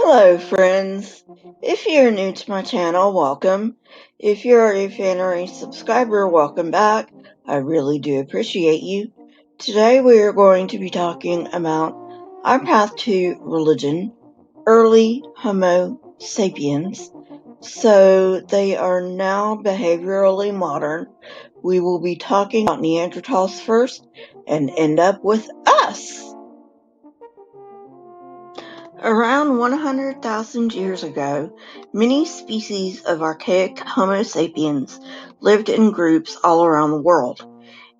Hello, friends. If you're new to my channel, welcome. If you're a fan or a subscriber, welcome back. I really do appreciate you. Today we are going to be talking about our path to religion, early Homo sapiens. So they are now behaviorally modern. We will be talking about Neanderthals first and end up with us. Around 100,000 years ago, many species of archaic Homo sapiens lived in groups all around the world.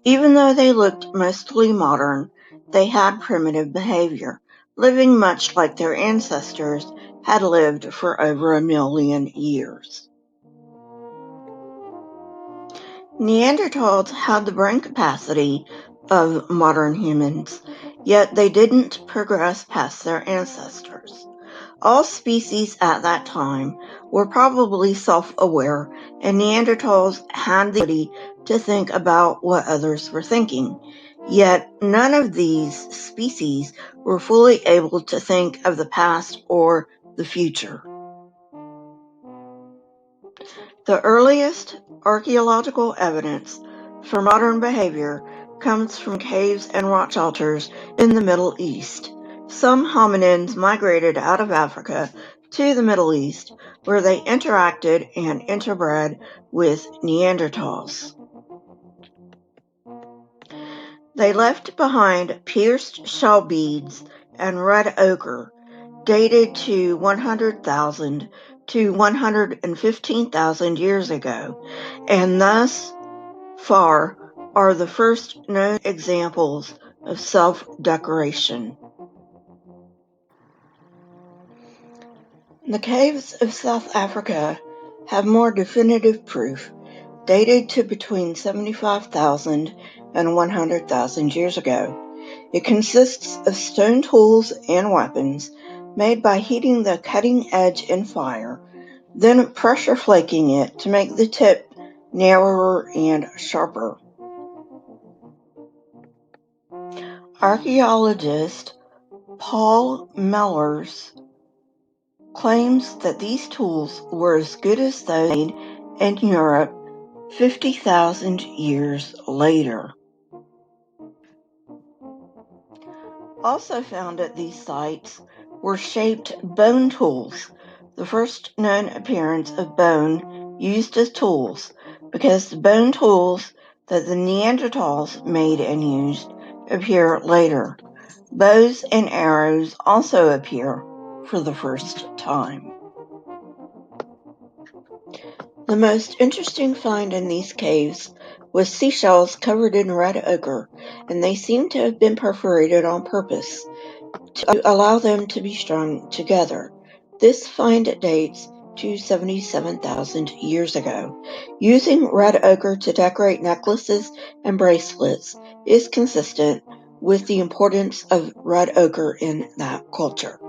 Even though they looked mostly modern, they had primitive behavior, living much like their ancestors had lived for over 1,000,000 years. Neanderthals had the brain capacity of modern humans, yet they didn't progress past their ancestors. All species at that time were probably self-aware, and Neanderthals had the ability to think about what others were thinking. Yet none of these species were fully able to think of the past or the future. The earliest archaeological evidence for modern behavior comes from caves and rock shelters in the Middle East. Some hominins migrated out of Africa to the Middle East, where they interacted and interbred with Neanderthals. They left behind pierced shell beads and red ochre, dated to 100,000 to 115,000 years ago, and thus far are the first known examples of self-decoration. The caves of South Africa have more definitive proof, dated to between 75,000 and 100,000 years ago. It consists of stone tools and weapons made by heating the cutting edge in fire, then pressure flaking it to make the tip narrower and sharper. Archaeologist Paul Mellers claims that these tools were as good as those made in Europe 50,000 years later. Also found at these sites were shaped bone tools, the first known appearance of bone used as tools, because the bone tools that the Neanderthals made and used appear later. Bows and arrows also appear for the first time. The most interesting find in these caves was seashells covered in red ochre, and they seem to have been perforated on purpose to allow them to be strung together. This find dates to 77,000 years ago. Using red ochre to decorate necklaces and bracelets is consistent with the importance of red ochre in that culture.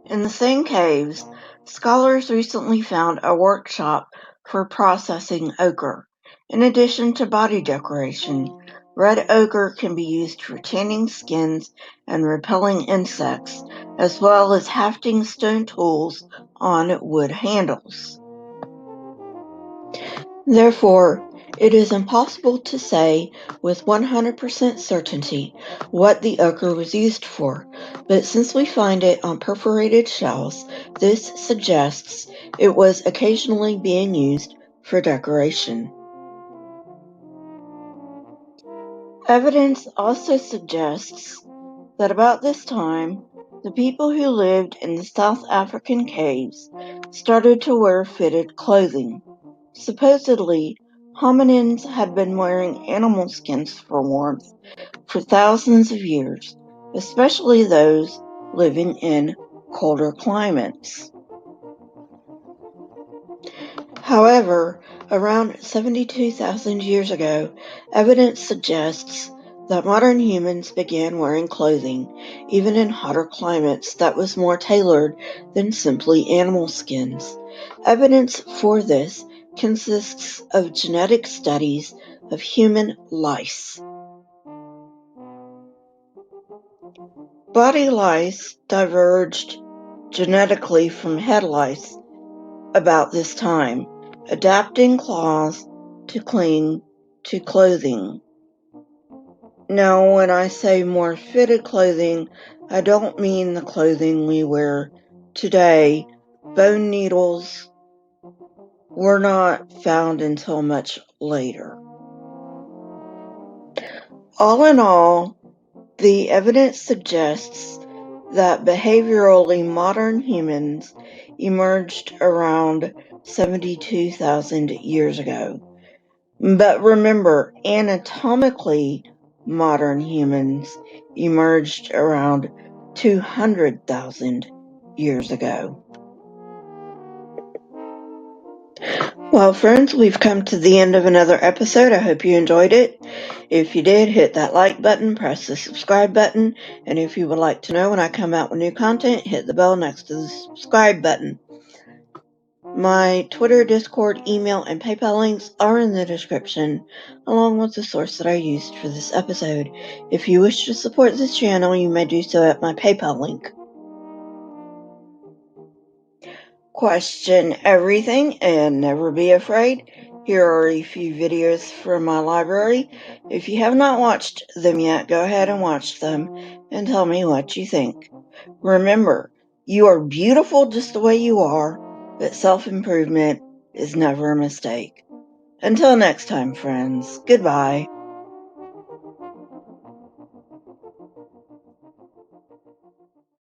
In the same caves, scholars recently found a workshop for processing ochre. In addition to body decoration, red ochre can be used for tanning skins and repelling insects, as well as hafting stone tools on wood handles. Therefore, it is impossible to say with 100% certainty what the ochre was used for, but since we find it on perforated shells, this suggests it was occasionally being used for decoration. Evidence also suggests that about this time, the people who lived in the South African caves started to wear fitted clothing. Supposedly, hominins had been wearing animal skins for warmth for thousands of years, especially those living in colder climates. However, around 72,000 years ago, evidence suggests that modern humans began wearing clothing, even in hotter climates, that was more tailored than simply animal skins. Evidence for this consists of genetic studies of human lice. Body lice diverged genetically from head lice about this time, adapting claws to cling to clothing. Now, when I say more fitted clothing, I don't mean the clothing we wear today. Bone needles were not found until much later. All in all, the evidence suggests that behaviorally modern humans emerged around 72,000 years ago. But remember, anatomically modern humans emerged around 200,000 years ago. Well, friends, we've come to the end of another episode. I hope you enjoyed it. If you did, hit that like button, press the subscribe button, and if you would like to know when I come out with new content, hit the bell next to the subscribe button. My Twitter, Discord, email, and PayPal links are in the description, along with the source that I used for this episode. If you wish to support this channel, you may do so at my PayPal link. Question everything and never be afraid. Here are a few videos from my library. If you have not watched them yet, go ahead and watch them and tell me what you think. Remember, you are beautiful just the way you are, but self-improvement is never a mistake. Until next time, friends, goodbye.